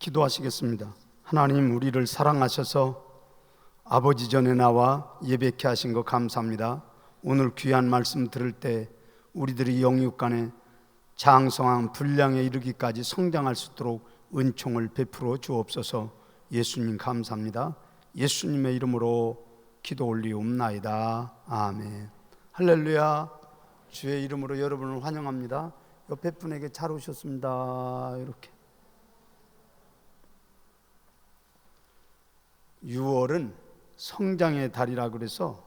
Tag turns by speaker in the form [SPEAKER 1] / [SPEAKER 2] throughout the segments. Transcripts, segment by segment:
[SPEAKER 1] 기도하시겠습니다. 하나님, 우리를 사랑하셔서 아버지 전에 나와 예배케 하신 것 감사합니다. 오늘 귀한 말씀 들을 때 우리들이 영육간에 장성한 분량에 이르기까지 성장할 수 있도록 은총을 베풀어 주옵소서. 예수님 감사합니다. 예수님의 이름으로 기도 올리옵나이다. 아멘. 할렐루야. 주의 이름으로 여러분을 환영합니다. 옆에 분에게 잘 오셨습니다. 이렇게 6월은 성장의 달이라 그래서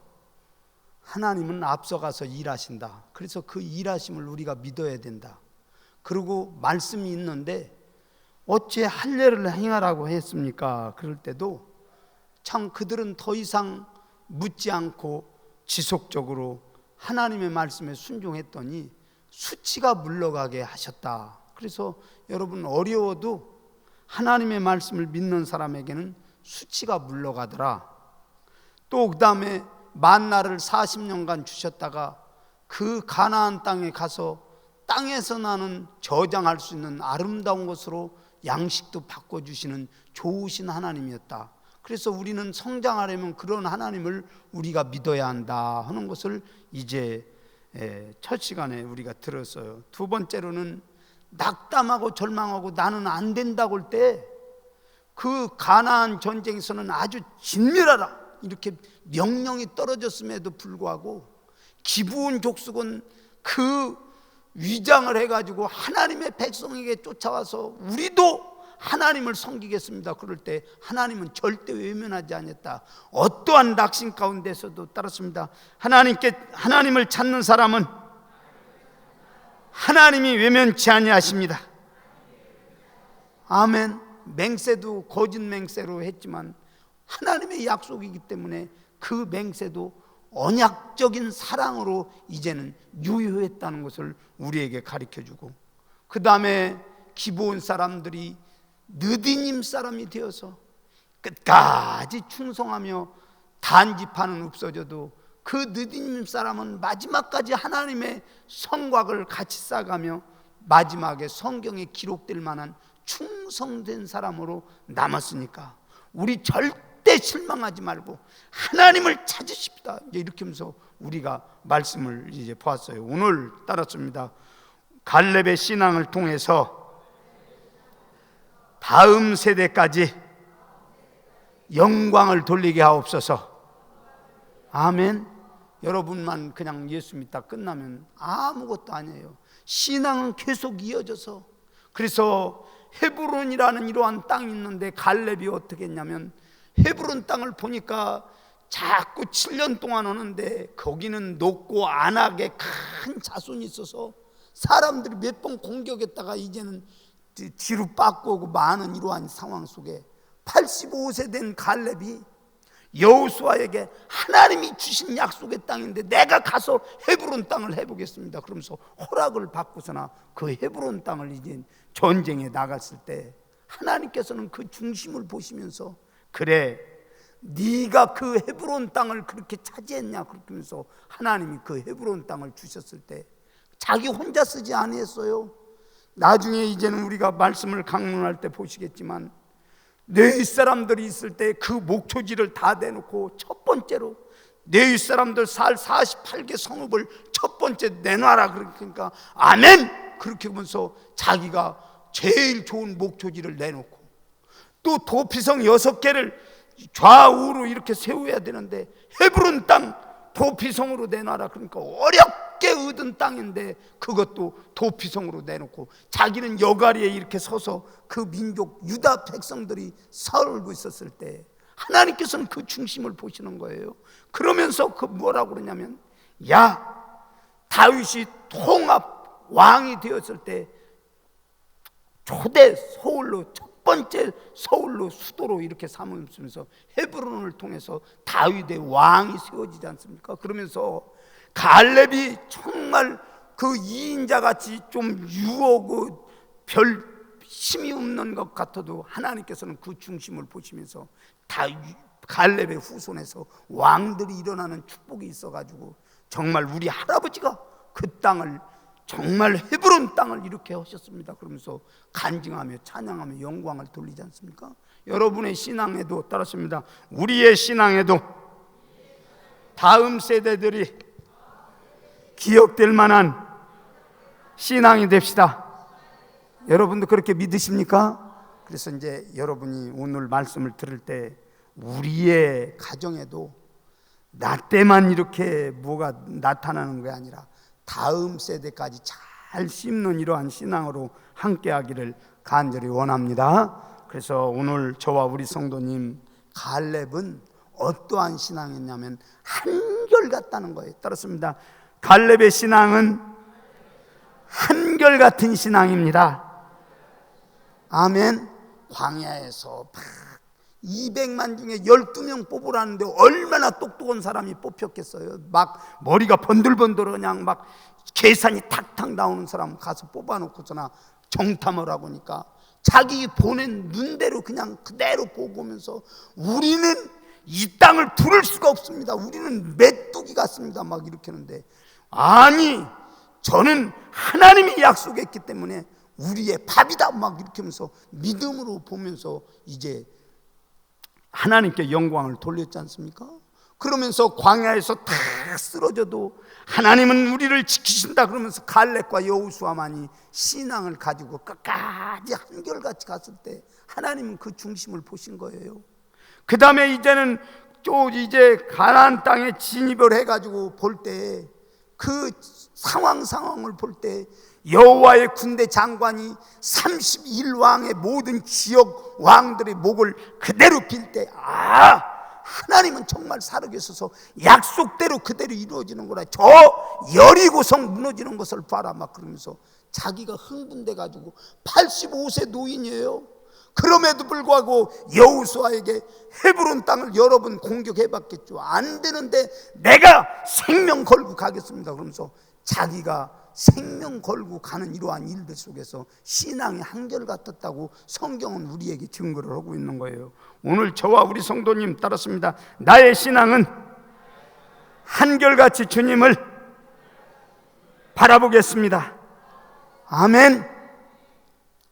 [SPEAKER 1] 하나님은 앞서가서 일하신다. 그래서 그 일하심을 우리가 믿어야 된다. 그리고 말씀이 있는데 어찌 할례를 행하라고 했습니까? 그럴 때도 참 그들은 더 이상 묻지 않고 지속적으로 하나님의 말씀에 순종했더니 수치가 물러가게 하셨다. 그래서 여러분, 어려워도 하나님의 말씀을 믿는 사람에게는 수치가 물러가더라. 또 그 다음에 만나를 40년간 주셨다가 그 가나안 땅에 가서 땅에서 나는 저장할 수 있는 아름다운 것으로 양식도 바꿔주시는 좋으신 하나님이었다. 그래서 우리는 성장하려면 그런 하나님을 우리가 믿어야 한다 하는 것을 이제 첫 시간에 우리가 들었어요. 두 번째로는 낙담하고 절망하고 나는 안 된다고 할 때 그 가나안 전쟁에서는 아주 진멸하라 이렇게 명령이 떨어졌음에도 불구하고 기브온 족속은 그 위장을 해가지고 하나님의 백성에게 쫓아와서 우리도 하나님을 섬기겠습니다. 그럴 때 하나님은 절대 외면하지 않았다. 어떠한 낙심 가운데서도 따랐습니다. 하나님을 찾는 사람은 하나님이 외면치 아니하십니다. 아멘. 맹세도 거짓 맹세로 했지만 하나님의 약속이기 때문에 그 맹세도 언약적인 사랑으로 이제는 유효했다는 것을 우리에게 가르쳐주고, 그 다음에 기브온 사람들이 느디님 사람이 되어서 끝까지 충성하며 단지파는 없어져도 그 느디님 사람은 마지막까지 하나님의 성곽을 같이 쌓아가며 마지막에 성경에 기록될 만한 충성된 사람으로 남았으니까 우리 절대 실망하지 말고 하나님을 찾으십시다. 이렇게 하면서 우리가 말씀을 이제 보았어요. 오늘 따랐습니다. 갈렙의 신앙을 통해서 다음 세대까지 영광을 돌리게 하옵소서. 아멘. 여러분만 그냥 예수 믿다 끝나면 아무것도 아니에요. 신앙은 계속 이어져서, 그래서 헤브론이라는 이러한 땅이 있는데 갈렙이 어떻게 했냐면 헤브론 땅을 보니까 자꾸 7년 동안 오는데 거기는 높고 안악의 큰 자손이 있어서 사람들이 몇 번 공격했다가 이제는 뒤로 빠꾸 오고 많은 이러한 상황 속에 85세 된 갈렙이 여호수아에게 하나님이 주신 약속의 땅인데 내가 가서 헤브론 땅을 해보겠습니다 그러면서 허락을 받고서나 그 헤브론 땅을 이제 전쟁에 나갔을 때 하나님께서는 그 중심을 보시면서 그래 네가 그 헤브론 땅을 그렇게 차지했냐 그렇게 하면서 하나님이 그 헤브론 땅을 주셨을 때 자기 혼자 쓰지 아니했어요. 나중에 이제는 우리가 말씀을 강론할 때 보시겠지만 네 사람들이 있을 때 그 목초지를 다 내놓고 첫 번째로 네 사람들 살 48개 성읍을 첫 번째 내놔라 그러니까 아멘 그렇게 하면서 자기가 제일 좋은 목초지를 내놓고 또 도피성 6개를 좌우로 이렇게 세워야 되는데 헤브론 땅 도피성으로 내놔라 그러니까 어렵게 얻은 땅인데 그것도 도피성으로 내놓고 자기는 여가리에 이렇게 서서 그 민족 유다 백성들이 살고 있었을 때 하나님께서는 그 중심을 보시는 거예요. 그러면서 그 뭐라고 그러냐면 야 다윗이 통합 왕이 되었을 때 초대 서울로 첫 번째 서울로 수도로 이렇게 삼으면서 헤브론을 통해서 다윗의 왕이 세워지지 않습니까? 그러면서 갈렙이 정말 그 2인자 같이 좀 유하고 별 힘이 없는 것 같아도 하나님께서는 그 중심을 보시면서 갈렙의 후손에서 왕들이 일어나는 축복이 있어가지고 정말 우리 할아버지가 그 땅을 정말 헤브론 땅을 이렇게 하셨습니다. 그러면서 간증하며 찬양하며 영광을 돌리지 않습니까? 여러분의 신앙에도 따랐습니다. 우리의 신앙에도 다음 세대들이 기억될 만한 신앙이 됩시다. 여러분도 그렇게 믿으십니까? 그래서 이제 여러분이 오늘 말씀을 들을 때 우리의 가정에도 나 때만 이렇게 뭐가 나타나는 게 아니라 다음 세대까지 잘 심는 이러한 신앙으로 함께 하기를 간절히 원합니다. 그래서 오늘 저와 우리 성도님 갈렙은 어떠한 신앙이었냐면 한결같다는 거예요. 따랐습니다. 갈렙의 신앙은 한결같은 신앙입니다. 아멘. 광야에서 200만 중에 12명 뽑으라는데 얼마나 똑똑한 사람이 뽑혔겠어요. 막 머리가 번들번들 그냥 막 계산이 탁탁 나오는 사람 가서 뽑아놓고서나 정탐을 하고 니까 자기 보낸 눈대로 그냥 그대로 보고면서 우리는 이 땅을 두를 수가 없습니다. 우리는 메뚜기 같습니다. 막 이렇게 하는데 아니 저는 하나님이 약속했기 때문에 우리의 밥이다 막 이렇게 하면서 믿음으로 보면서 이제 하나님께 영광을 돌렸지 않습니까? 그러면서 광야에서 다 쓰러져도 하나님은 우리를 지키신다 그러면서 갈렙과 여호수아만이 신앙을 가지고 끝까지 한결같이 갔을 때 하나님은 그 중심을 보신 거예요. 그 다음에 이제는 또 이제 가나안 땅에 진입을 해가지고 볼 때 그 상황을 볼 때 여호와의 군대 장관이 31왕의 모든 지역 왕들의 목을 그대로 빌 때 하나님은 정말 살아계셔서 약속대로 그대로 이루어지는구나. 저 여리고성 무너지는 것을 봐라 막 그러면서 자기가 흥분돼 가지고 85세 노인이에요. 그럼에도 불구하고 여호수아에게 헤브론 땅을 여러 번 공격해봤겠죠. 안 되는데 내가 생명 걸고 가겠습니다 그러면서 자기가 생명 걸고 가는 이러한 일들 속에서 신앙이 한결같았다고 성경은 우리에게 증거를 하고 있는 거예요. 오늘 저와 우리 성도님 따랐습니다. 나의 신앙은 한결같이 주님을 바라보겠습니다. 아멘.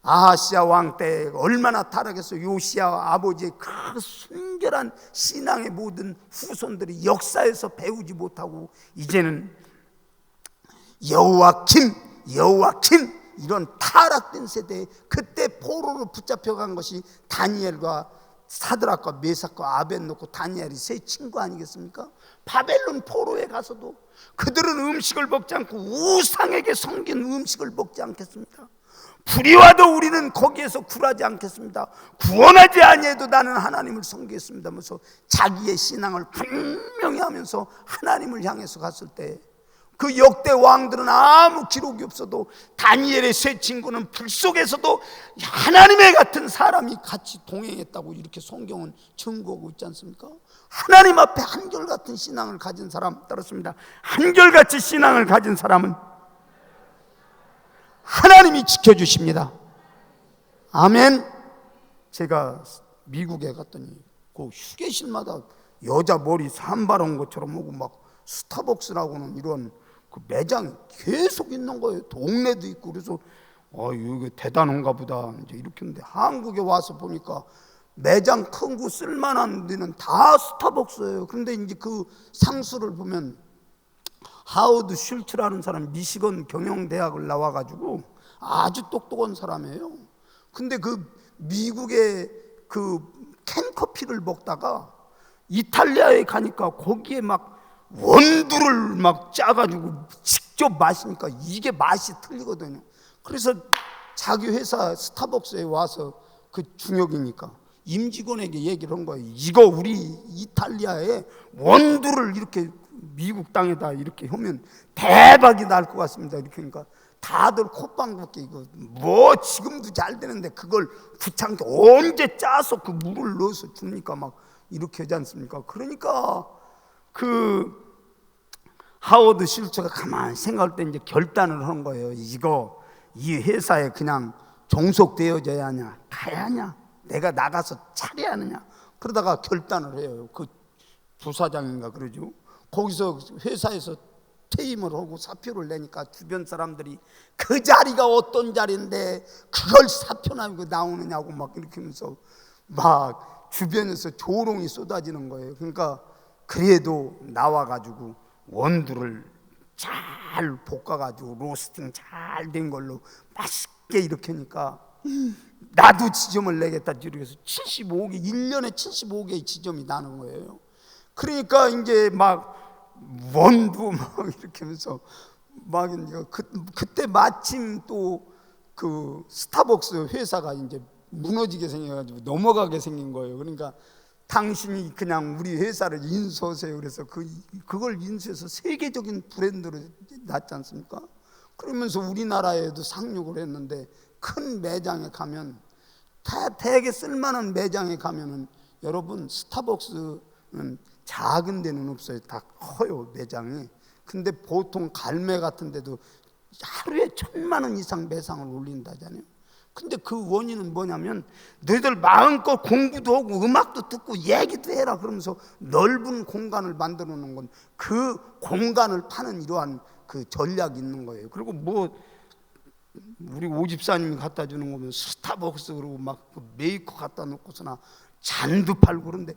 [SPEAKER 1] 아하시아 왕 때 얼마나 타락했어요. 요시아 아버지의 그 순결한 신앙의 모든 후손들이 역사에서 배우지 못하고 이제는 여호와킴 이런 타락된 세대에 그때 포로로 붙잡혀간 것이 다니엘과 사드락과 메삭과 아벳노고 다니엘이 세 친구 아니겠습니까? 바벨론 포로에 가서도 그들은 음식을 먹지 않고 우상에게 섬긴 음식을 먹지 않겠습니다. 불이 와도 우리는 거기에서 굴하지 않겠습니다. 구원하지 아니해도 나는 하나님을 섬기겠습니다 하면서 자기의 신앙을 분명히 하면서 하나님을 향해서 갔을 때 그 역대 왕들은 아무 기록이 없어도 다니엘의 세 친구는 불 속에서도 하나님의 같은 사람이 같이 동행했다고 이렇게 성경은 증거하고 있지 않습니까? 하나님 앞에 한결같은 신앙을 가진 사람 따랐습니다. 한결같이 신앙을 가진 사람은 하나님이 지켜주십니다. 아멘. 제가 미국에 갔더니 그 휴게실마다 여자 머리 산발 온 것처럼 오고 막 스타벅스라고는 이런 그 매장이 계속 있는 거예요. 동네도 있고. 그래서 이거 대단한가 보다 이제 이렇게 했는데 한국에 와서 보니까 매장 큰 거 쓸만한 데는 다 스타벅스예요. 그런데 이제 그 상수를 보면 하워드 슐츠라는 사람 미시건 경영대학을 나와가지고 아주 똑똑한 사람이에요. 근데 그 미국의 그 캔커피를 먹다가 이탈리아에 가니까 거기에 막 원두를 막 짜가지고 직접 마시니까 이게 맛이 틀리거든요. 그래서 자기 회사 스타벅스에 와서 그 중역이니까 임직원에게 얘기를 한 거예요. 이거 우리 이탈리아에 원두를 이렇게 미국 땅에다 이렇게 하면 대박이 날 것 같습니다. 이렇게 하니까 다들 콧방귀 이거 뭐 지금도 잘 되는데 그걸 귀찮게 언제 짜서 그 물을 넣어서 줍니까? 막 이렇게 하지 않습니까? 그러니까 그 하워드 슐츠가 가만히 생각할 때 이제 결단을 한 거예요. 이거 이 회사에 그냥 종속되어져야 하냐 가야 하냐 내가 나가서 차려야 하느냐 그러다가 결단을 해요. 그 부사장인가 그러죠. 거기서 회사에서 퇴임을 하고 사표를 내니까 주변 사람들이 그 자리가 어떤 자리인데 그걸 사표 나고 나오느냐고 막 이렇게 하면서 막 주변에서 조롱이 쏟아지는 거예요. 그러니까 그래도 나와가지고 원두를 잘 볶아가지고 로스팅 잘 된 걸로 맛있게 이렇게 하니까 나도 지점을 내겠다 이렇게 75개 1년에 75개의 지점이 나는 거예요. 그러니까 이제 막 원두 막 이렇게 하면서 막 그때 마침 또 그 스타벅스 회사가 이제 무너지게 생겨가지고 넘어가게 생긴 거예요. 그러니까 당신이 그냥 우리 회사를 인수하세요. 그래서 그걸 인수해서 세계적인 브랜드로 났지 않습니까? 그러면서 우리나라에도 상륙을 했는데 큰 매장에 가면 되게 쓸만한 매장에 가면은 여러분 스타벅스는 작은 데는 없어요. 다 커요 매장이. 근데 보통 갈매 같은 데도 하루에 1,000만 원 이상 매상을 올린다잖아요. 근데 그 원인은 뭐냐면 너희들 마음껏 공부도 하고 음악도 듣고 얘기도 해라 그러면서 넓은 공간을 만들어 놓은 건 그 공간을 파는 이러한 그 전략이 있는 거예요. 그리고 뭐 우리 오집사님이 갖다 주는 거면 스타벅스 그러고 막 메이커 갖다 놓고서나 잔도 팔고 그런데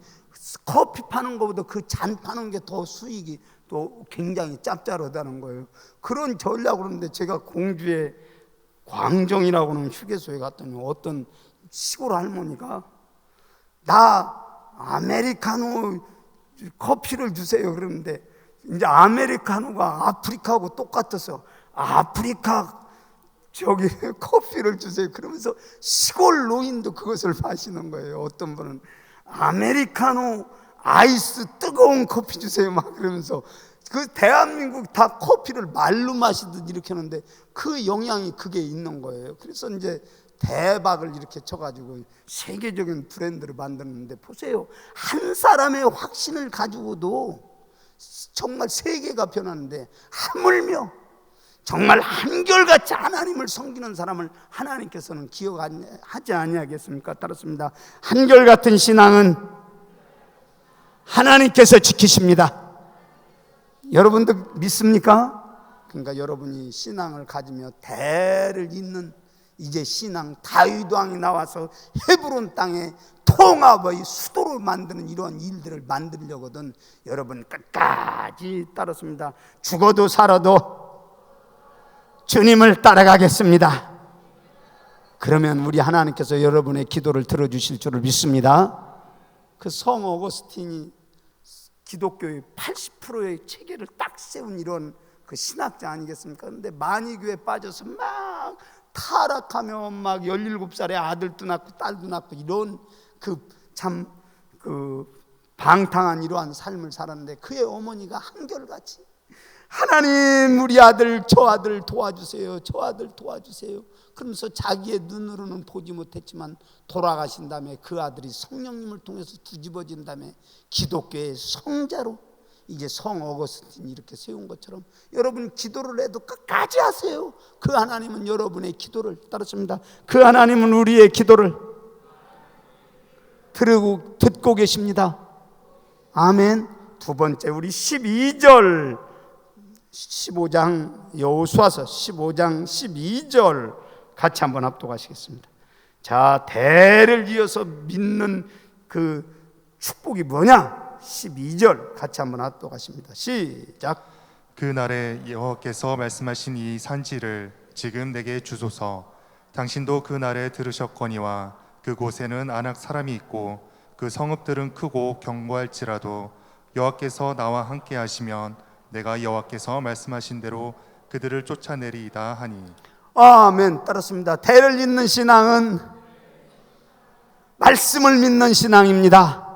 [SPEAKER 1] 커피 파는 것보다 그 잔 파는 게 더 수익이 또 굉장히 짭짤하다는 거예요. 그런 전략을 하는데 제가 공주에 광정이라고 하는 휴게소에 갔더니 어떤 시골 할머니가 나 아메리카노 커피를 주세요 그러는데 이제 아메리카노가 아프리카하고 똑같아서 아프리카 저기 커피를 주세요 그러면서 시골 노인도 그것을 마시는 거예요. 어떤 분은 아메리카노 아이스 뜨거운 커피 주세요 막 그러면서 그 대한민국 다 커피를 말로 마시듯 이렇게 하는데 그 영향이 그게 있는 거예요. 그래서 이제 대박을 이렇게 쳐가지고 세계적인 브랜드를 만드는데 보세요. 한 사람의 확신을 가지고도 정말 세계가 변하는데 하물며 정말 한결같이 하나님을 섬기는 사람을 하나님께서는 기억하지 아니하겠습니까? 따랐습니다. 한결같은 신앙은 하나님께서 지키십니다. 여러분도 믿습니까? 그러니까 여러분이 신앙을 가지며 대를 잇는 이제 신앙 다윗 왕이 나와서 헤브론 땅에 통합의 수도를 만드는 이러한 일들을 만들려거든 여러분 끝까지 따랐습니다. 죽어도 살아도 주님을 따라가겠습니다. 그러면 우리 하나님께서 여러분의 기도를 들어주실 줄을 믿습니다. 그 성 어거스틴이 기독교의 80%의 체계를 딱 세운 이런 그 신학자 아니겠습니까? 그런데 만이교에 빠져서 막 타락하며 막 17살에 아들도 낳고 딸도 낳고 이런 참 방탕한 이러한 삶을 살았는데 그의 어머니가 한결같이 하나님 우리 아들 저 아들 도와주세요 저 아들 도와주세요 그러면서 자기의 눈으로는 보지 못했지만 돌아가신 다음에 그 아들이 성령님을 통해서 뒤집어진 다음에 기독교의 성자로 이제 성 어거스틴이 이렇게 세운 것처럼 여러분 기도를 해도 끝까지 하세요. 그 하나님은 여러분의 기도를 따르십니다. 그 하나님은 우리의 기도를 듣고 계십니다. 아멘. 두 번째 우리 12절 15장 여호수아서 15장 12절 같이 한번 합독하시겠습니다. 자, 대를 이어서 믿는 그 축복이 뭐냐? 12절 같이 한번 합독하십니다. 시작.
[SPEAKER 2] 그날에 여호와께서 말씀하신 이 산지를 지금 내게 주소서. 당신도 그날에 들으셨거니와 그곳에는 아낙 사람이 있고 그 성읍들은 크고 견고할지라도 여호와께서 나와 함께 하시면 내가 여호와께서 말씀하신 대로 그들을 쫓아내리이다 하니.
[SPEAKER 1] 아멘. 따랐습니다. 대를 잇는 신앙은 말씀을 믿는 신앙입니다.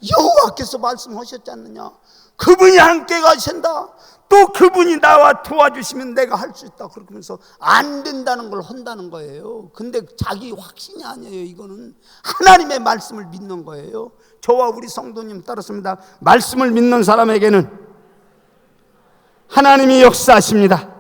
[SPEAKER 1] 여호와께서 말씀하셨지 않느냐? 그분이 함께 가신다. 또 그분이 나와 도와주시면 내가 할 수 있다. 그러면서 안 된다는 걸 한다는 거예요. 근데 자기 확신이 아니에요. 이거는 하나님의 말씀을 믿는 거예요. 저와 우리 성도님 따랐습니다. 말씀을 믿는 사람에게는 하나님이 역사하십니다.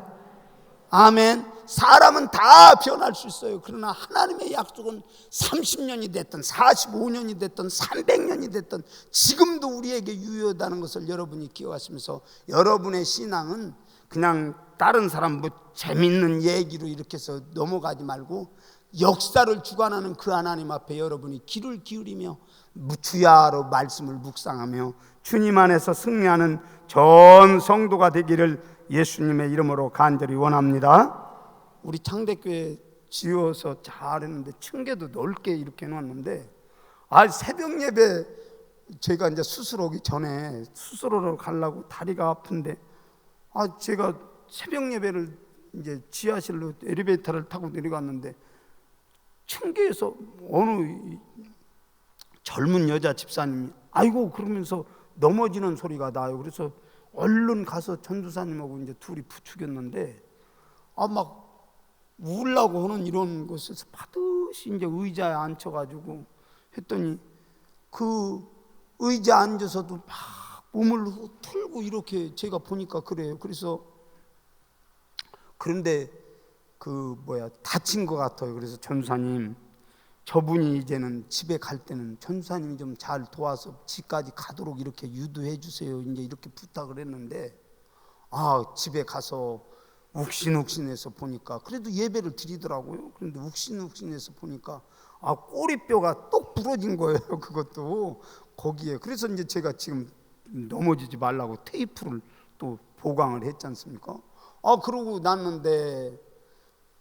[SPEAKER 1] 아멘. 사람은 다 변할 수 있어요. 그러나 하나님의 약속은 30년이 됐든 45년이 됐든 300년이 됐든 지금도 우리에게 유효하다는 것을 여러분이 기억하시면서 여러분의 신앙은 그냥 다른 사람 뭐 재밌는 얘기로 이렇게 해서 넘어가지 말고 역사를 주관하는 그 하나님 앞에 여러분이 귀를 기울이며 주야로 말씀을 묵상하며 주님 안에서 승리하는 전 성도가 되기를 예수님의 이름으로 간절히 원합니다. 우리 창대교회 지어서 잘했는데 층계도 넓게 이렇게 해놨는데 새벽 예배 제가 이제 수술 오기 전에 수술하러 가려고 다리가 아픈데 제가 새벽 예배를 이제 지하실로 엘리베이터를 타고 내려갔는데 층계에서 어느 젊은 여자 집사님이 아이고 그러면서 넘어지는 소리가 나요. 그래서 얼른 가서 전도사님하고 이제 둘이 부추겼는데 막 울라고 하는 이런 것에서 반드시 이제 의자에 앉혀가지고 했더니 그 의자 앉아서도 막 몸을 틀고 이렇게 제가 보니까 그래요. 그래서 그런데 다친 것 같아요. 그래서 전도사님 저분이 이제는 집에 갈 때는 전도사님이 좀 잘 도와서 집까지 가도록 이렇게 유도해 주세요. 이제 이렇게 부탁을 했는데 집에 가서 욱신욱신해서 보니까 그래도 예배를 드리더라고요. 그런데 욱신욱신해서 보니까 꼬리뼈가 똑 부러진 거예요. 그것도 거기에. 그래서 이제 제가 지금 넘어지지 말라고 테이프를 또 보강을 했지 않습니까? 그러고 났는데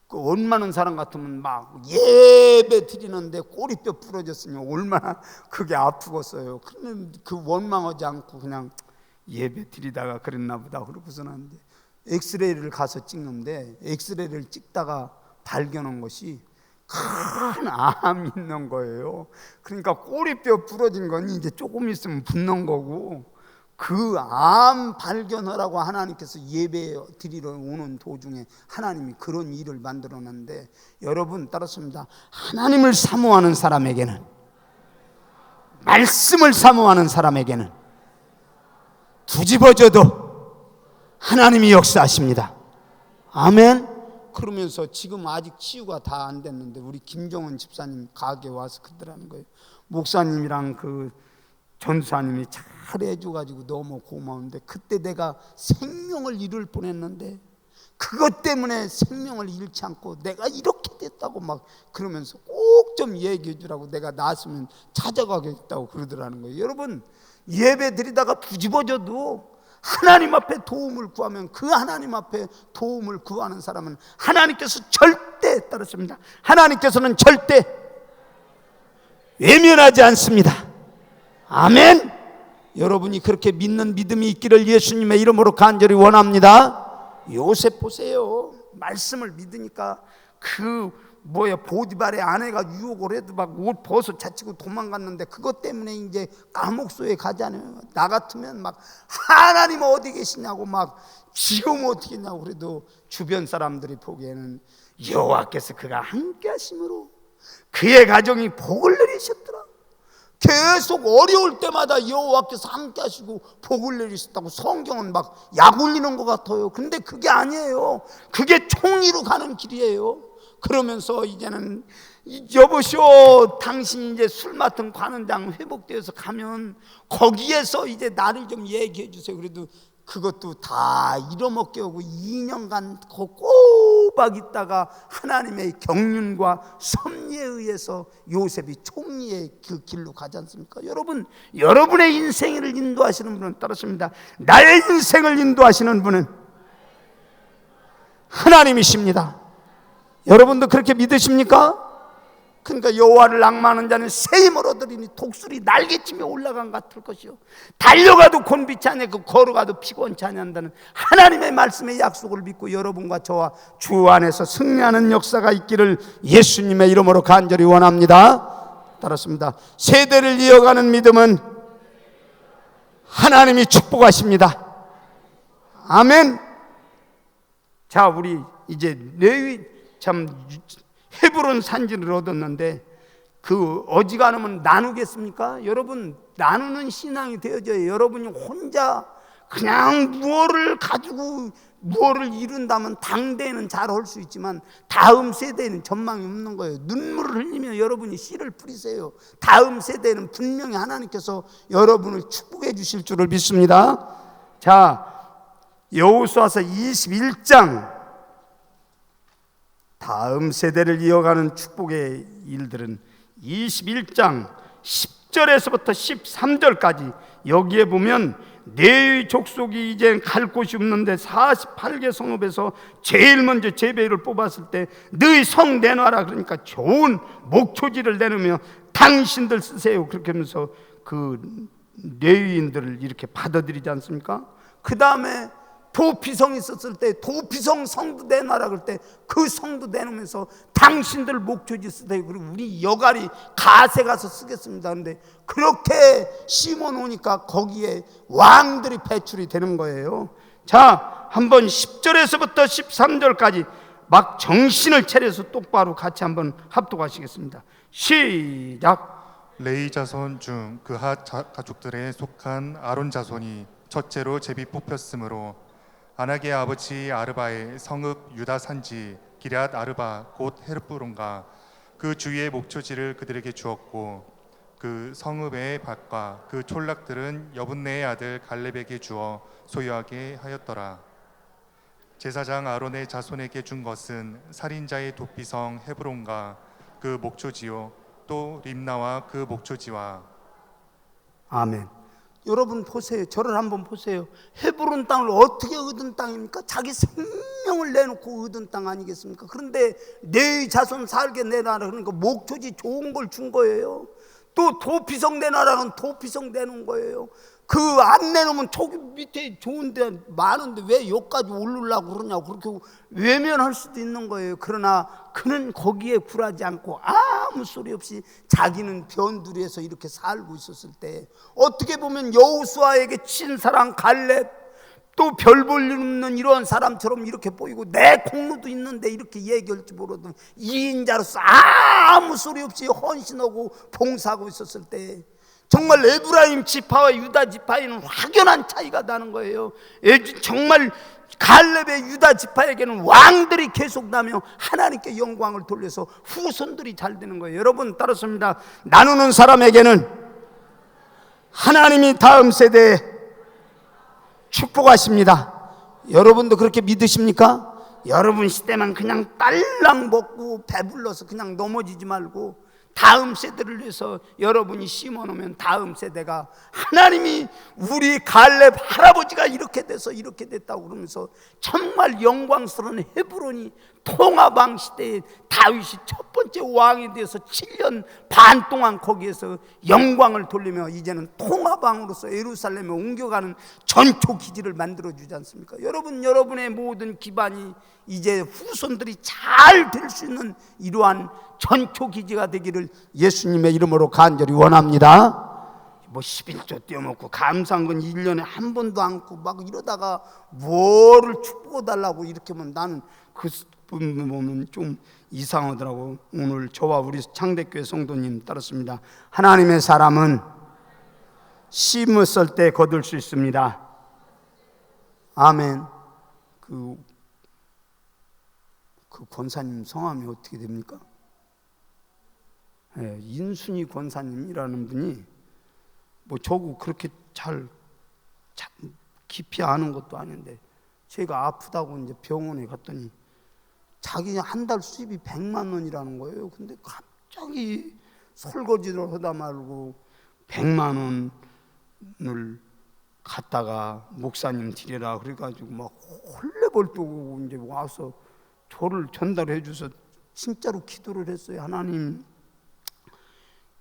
[SPEAKER 1] 그 원만한 사람 같으면 막 예배 드리는데 꼬리뼈 부러졌으니 얼마나 그게 아프겠어요. 그런데 그 원망하지 않고 그냥 예배 드리다가 그랬나 보다 그러고서는 엑스레이를 가서 찍는데 엑스레이를 찍다가 발견한 것이 큰 암이 있는 거예요. 그러니까 꼬리뼈 부러진 건 이제 조금 있으면 붓는 거고 그 암 발견하라고 하나님께서 예배 드리러 오는 도중에 하나님이 그런 일을 만들어놨는데 여러분 따랐습니다. 하나님을 사모하는 사람에게는 말씀을 사모하는 사람에게는 뒤집어져도 하나님이 역사하십니다. 아멘. 그러면서 지금 아직 치유가 다 안 됐는데 우리 김정은 집사님 가게 와서 그러더라는 거예요. 목사님이랑 그 전도사님이 잘해줘가지고 너무 고마운데 그때 내가 생명을 잃을 뻔했는데 그것 때문에 생명을 잃지 않고 내가 이렇게 됐다고 막 그러면서 꼭 좀 얘기해 주라고 내가 나았으면 찾아가겠다고 그러더라는 거예요. 여러분 예배 드리다가 뒤집어져도 하나님 앞에 도움을 구하면 그 하나님 앞에 도움을 구하는 사람은 하나님께서 절대 따르십니다. 하나님께서는 절대 외면하지 않습니다. 아멘. 여러분이 그렇게 믿는 믿음이 있기를 예수님의 이름으로 간절히 원합니다. 요셉 보세요. 말씀을 믿으니까 보디발의 아내가 유혹을 해도 막 옷 벗어 자치고 도망갔는데 그것 때문에 이제 감옥소에 가잖아요. 나 같으면 막 하나님 어디 계시냐고 막 지금 어떻게 했냐고 그래도 주변 사람들이 보기에는 여호와께서 그가 함께 하심으로 그의 가정이 복을 내리셨더라. 계속 어려울 때마다 여호와께서 함께 하시고 복을 내리셨다고 성경은 막 약 올리는 것 같아요. 근데 그게 아니에요. 그게 총리로 가는 길이에요. 그러면서 이제는 여보시오 당신 이제 술 맡은 관원장 회복되어서 가면 거기에서 이제 나를 좀 얘기해 주세요. 그래도 그것도 다 잃어먹게 하고 2년간 꼬박 있다가 하나님의 경륜과 섭리에 의해서 요셉이 총리의 그 길로 가지 않습니까? 여러분, 여러분의 인생을 인도하시는 분은 따르십니다. 나의 인생을 인도하시는 분은 하나님이십니다. 여러분도 그렇게 믿으십니까? 그러니까 여호와를 앙망하는 자는 새 힘을 얻으리니 독수리 날개치며 올라간 같을 것이요 달려가도 곤비치 않고 걸어가도 피곤치 않는다는 하나님의 말씀의 약속을 믿고 여러분과 저와 주 안에서 승리하는 역사가 있기를 예수님의 이름으로 간절히 원합니다. 따랐습니다. 세대를 이어가는 믿음은 하나님이 축복하십니다. 아멘. 자, 우리 이제 레위 참 헤브론 산지를 얻었는데 그 어지간하면 나누겠습니까? 여러분 나누는 신앙이 되어져요. 여러분이 혼자 그냥 무엇을 가지고 무엇을 이룬다면 당대에는 잘 할 수 있지만 다음 세대에는 전망이 없는 거예요. 눈물을 흘리며 여러분이 씨를 뿌리세요. 다음 세대에는 분명히 하나님께서 여러분을 축복해 주실 줄을 믿습니다. 자, 여호수아서 21장, 다음 세대를 이어가는 축복의 일들은 21장 10절에서부터 13절까지 여기에 보면 네 족속이 이제 갈 곳이 없는데 48개 성읍에서 제일 먼저 제배를 뽑았을 때 너희 성 내놔라, 그러니까 좋은 목초지를 내놓으며 당신들 쓰세요, 그렇게 하면서 그 레위인들을 이렇게 받아들이지 않습니까? 그 다음에 도피성이 있었을 때 도피성 성도 내놔라 그럴 때 그 성도 내놓으면서 당신들 목초지 쓰세요. 그리고 우리 여갈이 가세 가서 쓰겠습니다. 그런데 그렇게 심어 놓으니까 거기에 왕들이 배출이 되는 거예요. 자, 한번 10절에서부터 13절까지 막 정신을 차려서 똑바로 같이 한번 합독하시겠습니다. 시작.
[SPEAKER 2] 레위 자손 중 그핫 가족들에 속한 아론 자손이 첫째로 제비 뽑혔으므로 아낙의 아버지 아르바의 성읍 유다 산지 기럇 아르바 곧 헤르브론과 그 주위의 목초지를 그들에게 주었고 그 성읍의 밭과 그 촌락들은 여분네의 아들 갈렙에게 주어 소유하게 하였더라. 제사장 아론의 자손에게 준 것은 살인자의 도피성 헤브론과 그 목초지요 또 림나와 그 목초지와.
[SPEAKER 1] 아멘. 여러분 보세요. 저를 한번 보세요. 헤브론 땅을 어떻게 얻은 땅입니까? 자기 생명을 내놓고 얻은 땅 아니겠습니까? 그런데 내 자손 살게 내놔라 그러니까 목초지 좋은 걸 준 거예요. 또 도피성 내놔라는 도피성 내놓은 거예요. 그 안 내놓으면 저기 밑에 좋은 데 많은데 왜 여기까지 오르려고 그러냐고 그렇게 외면할 수도 있는 거예요. 그러나 그는 거기에 굴하지 않고 아무 소리 없이 자기는 변두리에서 이렇게 살고 있었을 때 어떻게 보면 여호수아에게 친사랑 갈렙 또 별 볼 일 없는 이러한 사람처럼 이렇게 보이고 내 공로도 있는데 이렇게 얘기할지 모르던 이인자로서 아무 소리 없이 헌신하고 봉사하고 있었을 때 정말 에브라임 지파와 유다 지파에는 확연한 차이가 나는 거예요. 정말 갈렙의 유다 지파에게는 왕들이 계속 나며 하나님께 영광을 돌려서 후손들이 잘 되는 거예요. 여러분 따라섭니다. 나누는 사람에게는 하나님이 다음 세대에 축복하십니다. 여러분도 그렇게 믿으십니까? 여러분 시대만 그냥 딸랑 먹고 배불러서 그냥 넘어지지 말고 다음 세대를 위해서 여러분이 심어놓으면 다음 세대가 하나님이 우리 갈렙 할아버지가 이렇게 돼서 이렇게 됐다고 그러면서 정말 영광스러운 헤브론이 통합왕 시대에 다윗이 첫 번째 왕이 되어서 7년 반 동안 거기에서 영광을 돌리며 이제는 통합왕으로서 예루살렘에 옮겨가는 전초 기지를 만들어주지 않습니까? 여러분의 모든 기반이 이제 후손들이 잘 될 수 있는 이러한 전초 기지가 되기를 예수님의 이름으로 간절히 원합니다. 뭐 11조 떼어먹고 감사한건 1년에 한 번도 않고 막 이러다가 뭐를 축복해달라고 이렇게 하면 나는 그 분 보면 좀 이상하더라고. 오늘 저와 우리 창대교회 성도님 따랐습니다. 하나님의 사람은 심었을 때 거둘 수 있습니다. 아멘. 그 권사님 성함이 어떻게 됩니까? 네, 인순이 권사님이라는 분이 뭐 저고 그렇게 잘 깊이 아는 것도 아닌데 제가 아프다고 이제 병원에 갔더니 자기 한 달 수입이 100만 원이라는 거예요. 근데 갑자기 설거지를 하다 말고 100만 원을 갖다가 목사님 드리라 그래가지고 막 헐레벌떡 이제 와서 저를 전달해 줘서 진짜로 기도를 했어요. 하나님,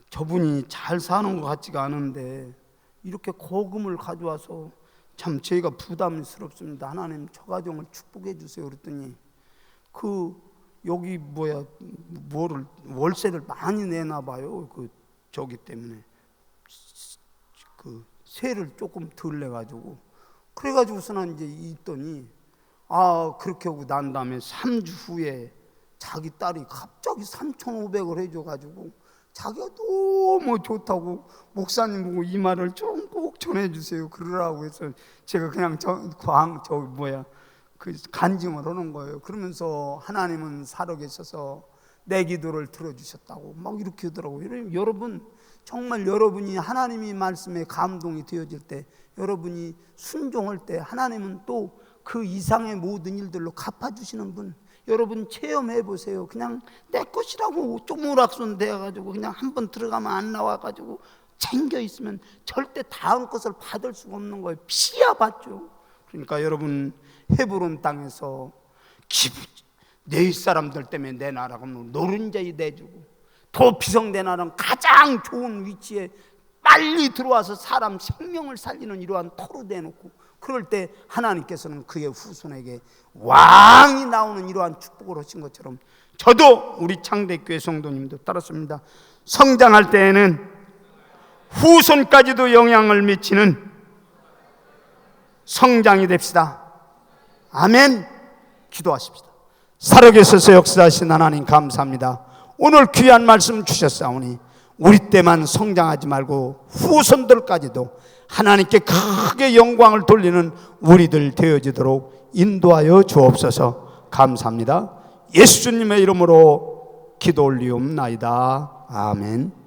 [SPEAKER 1] 저분이 잘 사는 것 같지가 않은데 이렇게 거금을 가져와서 참 저희가 부담스럽습니다. 하나님, 저 가정을 축복해 주세요. 그랬더니 여기 뭐를 월세를 많이 내나 봐요. 저기 때문에 세를 조금 덜 내가지고 그래가지고서는 이제 있더니 그렇게 하고 난 다음에 3주 후에 자기 딸이 갑자기 3,500을 해줘가지고 자기가 너무 좋다고 목사님 보고 이 말을 좀 꼭 전해주세요 그러라고 해서 제가 그냥 간증을 하는 거예요. 그러면서 하나님은 살아계셔서 내 기도를 들어주셨다고 막 이렇게 하더라고요. 여러분, 정말 여러분이 하나님이 말씀에 감동이 되어질 때, 여러분이 순종할 때 하나님은 또 그 이상의 모든 일들로 갚아주시는 분, 여러분 체험해 보세요. 그냥 내 것이라고 쪼무락손 되어가지고 그냥 한번 들어가면 안 나와가지고 챙겨 있으면 절대 다음 것을 받을 수가 없는 거예요. 피야 받죠. 그러니까 여러분, 헤브론 땅에서 내 사람들 때문에 내 나라가 노른자에 내주고 더 비성된 나라는 가장 좋은 위치에 빨리 들어와서 사람 생명을 살리는 이러한 토로 내놓고, 그럴 때 하나님께서는 그의 후손에게 왕이 나오는 이러한 축복을 하신 것처럼 저도 우리 창대교회 성도님도 따랐습니다. 성장할 때에는 후손까지도 영향을 미치는 성장이 됩시다. 아멘. 기도하십시다. 살아계셔서 역사하신 하나님 감사합니다. 오늘 귀한 말씀 주셨사오니 우리 때만 성장하지 말고 후손들까지도 하나님께 크게 영광을 돌리는 우리들 되어지도록 인도하여 주옵소서. 감사합니다. 예수님의 이름으로 기도 올리옵나이다. 아멘.